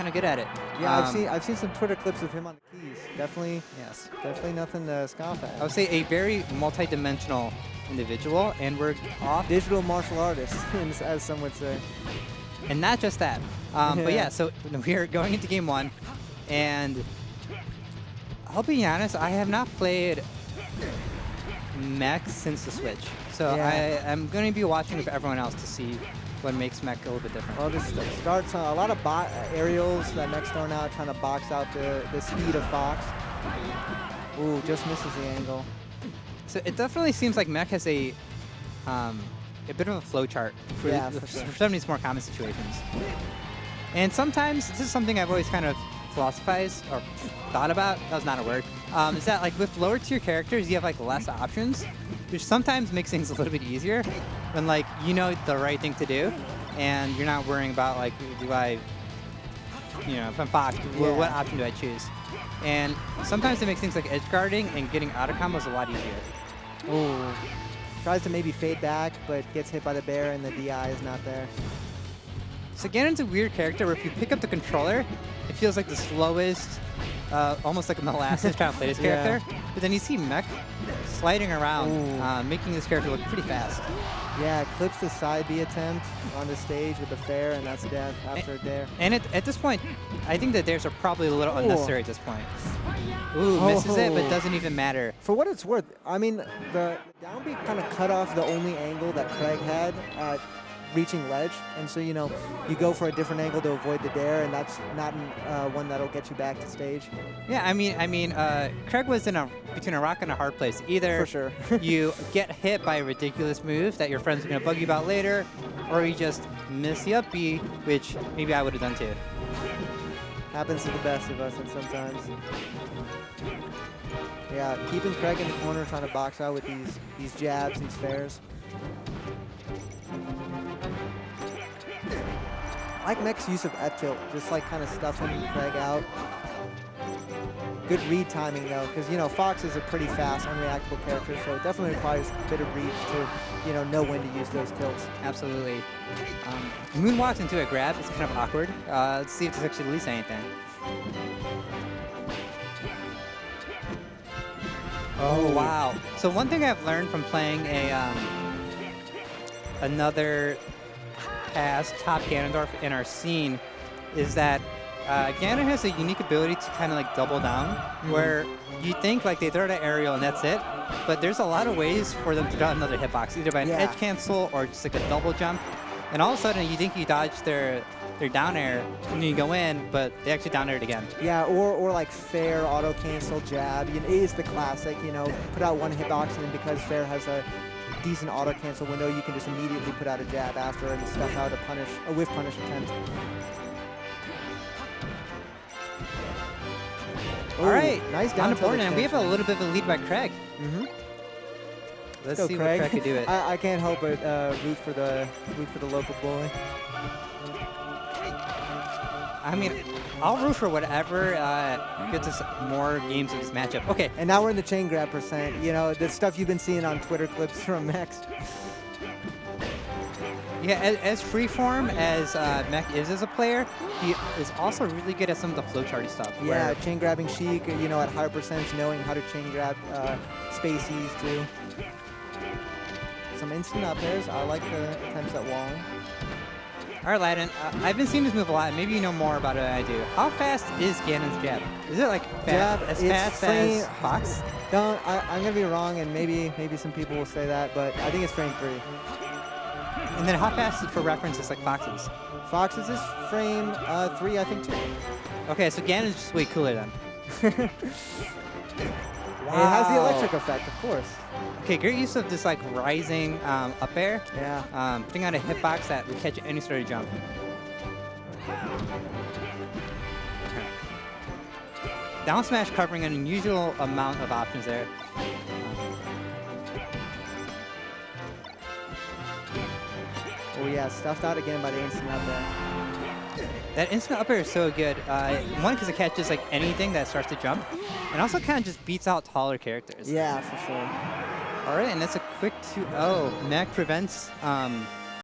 kind of good at it. Yeah, I've seen some Twitter clips of him on the keys. Definitely, Yes. definitely nothing to scoff at. I would say a very multi-dimensional individual, and we're off. Digital martial artist, as some would say. And not just that. But yeah, so we're going into game 1, and I'll be honest, I have not played Mekk since the Switch. So Yeah. I'm going to be watching with everyone else to see what makes Mekk a little bit different. Well, this starts a lot of aerials that Mekk's throwing out, trying to box out the speed of Fox. Ooh, just misses the angle. So it definitely seems like Mekk has a bit of a flow chart for, for sure. for some of these more common situations. And sometimes, this is something I've always kind of philosophized or thought about, that was not a word, is that like with lower tier characters, you have like less options, which sometimes makes things a little bit easier when like you know the right thing to do and you're not worrying about like, do I, you know, if I'm Fox, what option do I choose? And sometimes it makes things like edge guarding and getting out of combos a lot easier. Ooh. Tries to maybe fade back, but gets hit by the bear and the DI is not there. So Ganon's a weird character where if you pick up the controller, it feels like the slowest, almost like a molasses trying to play this character. But then you see Mekk sliding around, making this character look pretty fast. Yeah, clips the side B attempt on the stage with the fair, and that's death after a dare. And at this point, I think the dares are probably a little unnecessary at this point. Ooh, misses it, but doesn't even matter. For what it's worth, I mean, the down B kind of cut off the only angle that Kreg had at reaching ledge, and so, you know, you go for a different angle to avoid the dare, and that's not one that'll get you back to stage. Yeah, I mean, Kreg was between a rock and a hard place. Either for sure. you get hit by a ridiculous move that your friends are gonna bug you about later, or you just miss the up B, which maybe I would have done too. Happens to the best of us, and sometimes. Yeah, keeping Kreg in the corner, trying to box out with these jabs, these fairs. I like Mekk's use of F-tilt, just like kind of stuffing Kreg out. Good read timing though, because you know Fox is a pretty fast, unreactable character, so it definitely requires a bit of reach to know when to use those tilts. Absolutely. Moonwalks into a grab. It's kind of awkward. Let's see if this actually leads to anything. Oh wow! So one thing I've learned from playing another past top Ganondorf in our scene is that Ganon has a unique ability to kind of like double down, where you think like they throw that aerial and that's it, but there's a lot of ways for them to dodge another hitbox, either by an edge cancel or just like a double jump, and all of a sudden you think you dodge their down air and then you go in, but they actually down aired again. Yeah, or like fair auto cancel jab. It is the classic, you know, put out one hitbox and then because fair has a decent auto cancel window, you can just immediately put out a jab after and stuff out a whiff punish attempt. All right, nice down board, and we have a little bit of a lead by Kreg. Let's see Kreg. what Kreg can do it. I can't help but root for the local bully. I mean, I'll root for whatever gets us more games of this matchup. Okay. And now we're in the chain grab percent. You know, the stuff you've been seeing on Twitter clips from Mekk. Yeah, as freeform as Mekk is as a player, he is also really good at some of the flowcharty stuff. Yeah, chain grabbing Sheik, you know, at higher percents, knowing how to chain grab spacies too. Some instant up airs. I like the attempts at walling. All right, Ladin, I've been seeing this move a lot. Maybe you know more about it than I do. How fast is Ganon's jab? Is it like as fast as Fox? I'm gonna be wrong, and maybe some people will say that, but I think it's frame 3. And then how fast, for reference, is like Fox's? Fox's is frame 3, I think, too. Okay, so Ganon's just way cooler then. Wow. It has the electric effect, of course. Okay, great use of this like rising up air. Yeah. Putting out a hitbox that would catch any sort of jump. Down smash covering an unusual amount of options there. Oh yeah, stuffed out again by the instant up air. That instant up air is so good. One, because it catches like anything that starts to jump, and also kind of just beats out taller characters. Yeah, for sure. All right, and that's a quick 2-0. Mekk prevents